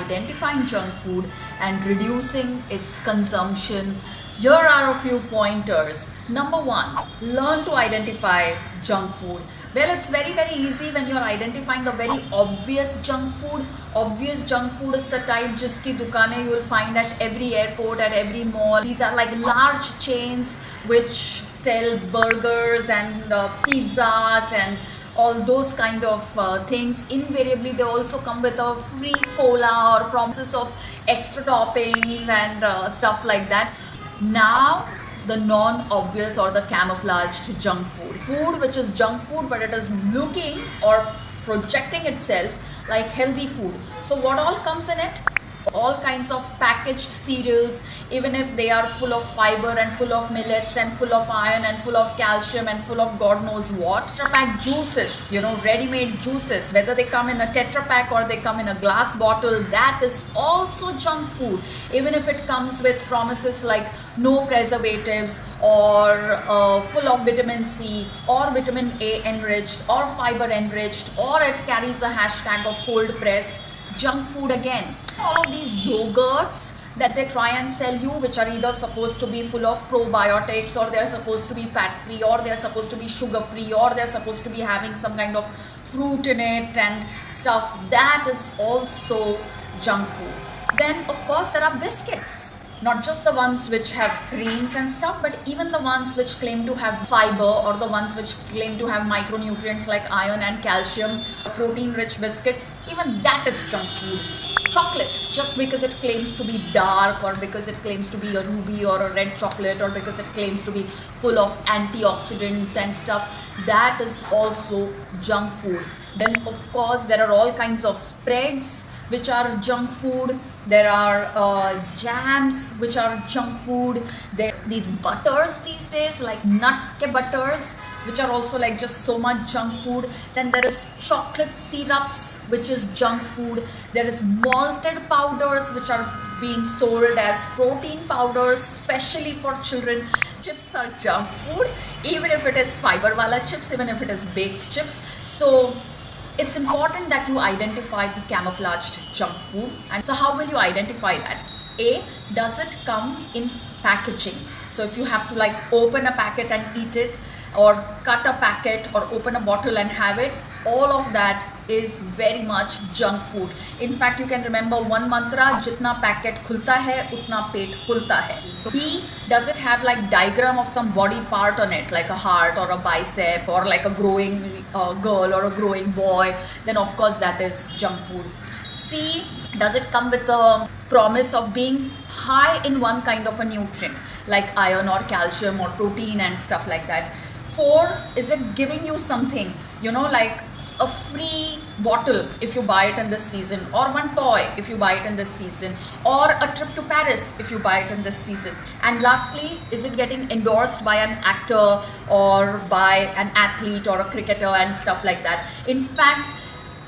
identifying junk food and reducing its consumption, here are a few pointers. Number one, learn to identify junk food. Well, it's very easy when you're identifying the very obvious junk food. Obvious junk food is the type jiski dukane you will find at every airport, at every mall. These are like large chains which sell burgers and pizzas and all those kind of things. Invariably they also come with a free cola or promises of extra toppings and stuff like that. Now the non-obvious or the camouflaged junk food. Food which is junk food but it is looking or projecting itself like healthy food. So what all comes in it? All kinds of packaged cereals, even if they are full of fiber and full of millets and full of iron and full of calcium and full of God knows what. Tetrapack juices, ready-made juices, whether they come in a tetrapack or they come in a glass bottle, that is also junk food. Even if it comes with promises like no preservatives or full of vitamin C or vitamin A enriched or fiber enriched, or it carries a hashtag of cold pressed, junk food again. All of these yogurts that they try and sell you, which are either supposed to be full of probiotics, or they're supposed to be fat free, or they're supposed to be sugar free, or they're supposed to be having some kind of fruit in it and stuff, that is also junk food. Then of course there are biscuits. Not just the ones which have creams and stuff, but even the ones which claim to have fiber, or the ones which claim to have micronutrients like iron and calcium, protein rich biscuits, even that is junk food. Chocolate, just because it claims to be dark, or because it claims to be a ruby or a red chocolate, or because it claims to be full of antioxidants and stuff, that is also junk food. Then of course there are all kinds of spreads which are junk food. There are jams which are junk food. There are these butters these days, like nut ke butters, which are also like just so much junk food. Then there is chocolate syrups, which is junk food. There is malted powders which are being sold as protein powders, especially for children. Chips are junk food, even if it is fiber wala chips, even if it is baked chips. So it's important that you identify the camouflaged junk food. And so how will you identify that? A, does it come in packaging? So if you have to like open a packet and eat it, or cut a packet or open a bottle and have it, all of that is very much junk food. In fact, you can remember one mantra, jitna packet khulta hai utna pet fulta hai. So B, does it have like diagram of some body part on it, like a heart or a bicep or like a growing girl or a growing boy? Then of course that is junk food. C, does it come with a promise of being high in one kind of a nutrient like iron or calcium or protein and stuff like that? 4, is it giving you something, like a free bottle if you buy it in this season, or one toy if you buy it in this season, or a trip to Paris if you buy it in this season? And lastly, is it getting endorsed by an actor or by an athlete or a cricketer and stuff like that? In fact,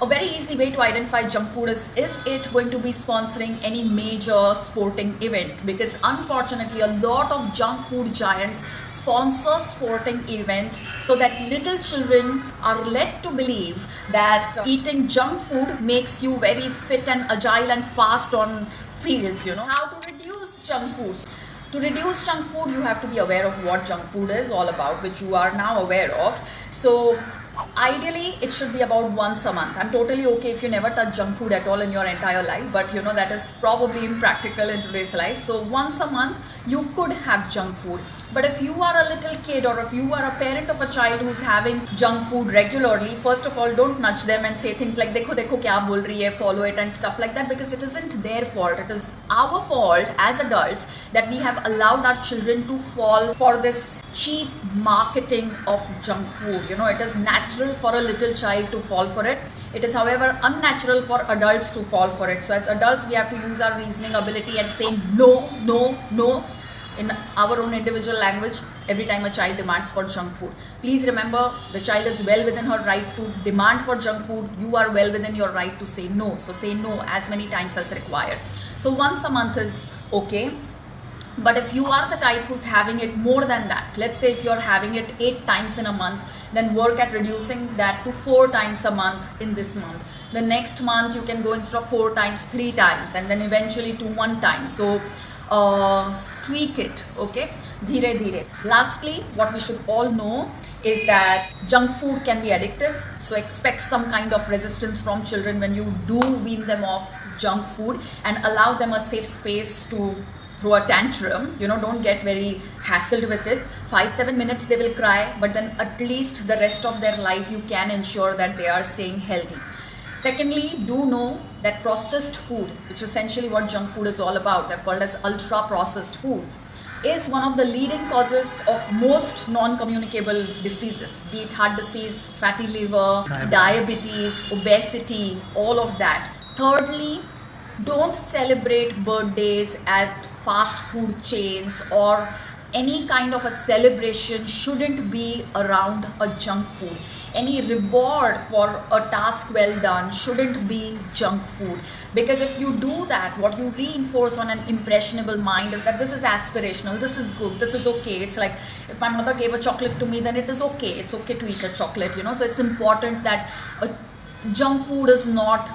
a very easy way to identify junk food is it going to be sponsoring any major sporting event? Because unfortunately, a lot of junk food giants sponsor sporting events so that little children are led to believe that eating junk food makes you very fit and agile and fast on fields. How to reduce junk foods? To reduce junk food, you have to be aware of what junk food is all about, which you are now aware of. So ideally it should be about once a month. I'm totally okay if you never touch junk food at all in your entire life, but that is probably impractical in today's life. So once a month you could have junk food. But if you are a little kid, or if you are a parent of a child who is having junk food regularly, first of all, don't nudge them and say things like dekho dekho kya bol rahi hai, follow it and stuff like that, because it isn't their fault. It is our fault as adults that we have allowed our children to fall for this cheap marketing of junk food. It is natural for a little child to fall for it. It is, however, unnatural for adults to fall for it. So as adults, we have to use our reasoning ability and say no, no, no in our own individual language every time a child demands for junk food. Please remember, the child is well within her right to demand for junk food. You are well within your right to say no. So say no as many times as required. So once a month is okay. But if you are the type who's having it more than that, let's say if you're having it 8 times in a month, then work at reducing that to 4 times a month in this month. The next month you can go instead of 4 times, 3 times, and then eventually to 1 time. So tweak it, okay? Dheere dheere. Lastly, what we should all know is that junk food can be addictive. So expect some kind of resistance from children when you do wean them off junk food, and allow them a safe space to throw a tantrum. Don't get very hassled with it. 5-7 minutes they will cry, but then at least the rest of their life you can ensure that they are staying healthy. Secondly, do know that processed food, which is essentially what junk food is all about, they're called as ultra processed foods, is one of the leading causes of most non-communicable diseases, be it heart disease, fatty liver, diabetes, obesity, all of that. Thirdly, don't celebrate birthdays at fast food chains, or any kind of a celebration shouldn't be around a junk food. Any reward for a task well done shouldn't be junk food, because if you do that, what you reinforce on an impressionable mind is that this is aspirational, this is good, this is okay. It's like if my mother gave a chocolate to me, then it is okay. It's okay to eat a chocolate, So it's important that junk food is not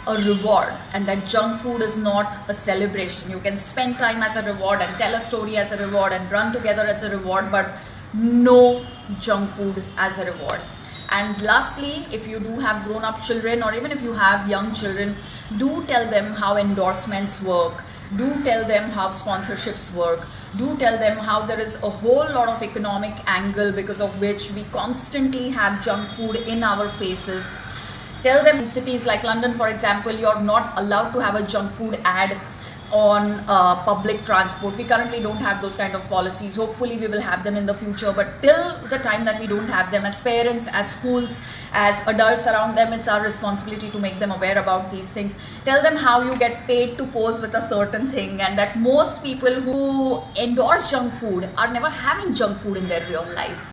a reward, and that junk food is not a celebration. You can spend time as a reward and tell a story as a reward and run together as a reward, but no junk food as a reward. And lastly, if you do have grown-up children, or even if you have young children, do tell them how endorsements work. Do tell them how sponsorships work. Do tell them how there is a whole lot of economic angle because of which we constantly have junk food in our faces. Tell them in cities like London, for example, you're not allowed to have a junk food ad on public transport. We currently don't have those kind of policies. Hopefully we will have them in the future, but till the time that we don't have them, as parents, as schools, as adults around them, it's our responsibility to make them aware about these things. Tell them how you get paid to pose with a certain thing, and that most people who endorse junk food are never having junk food in their real life.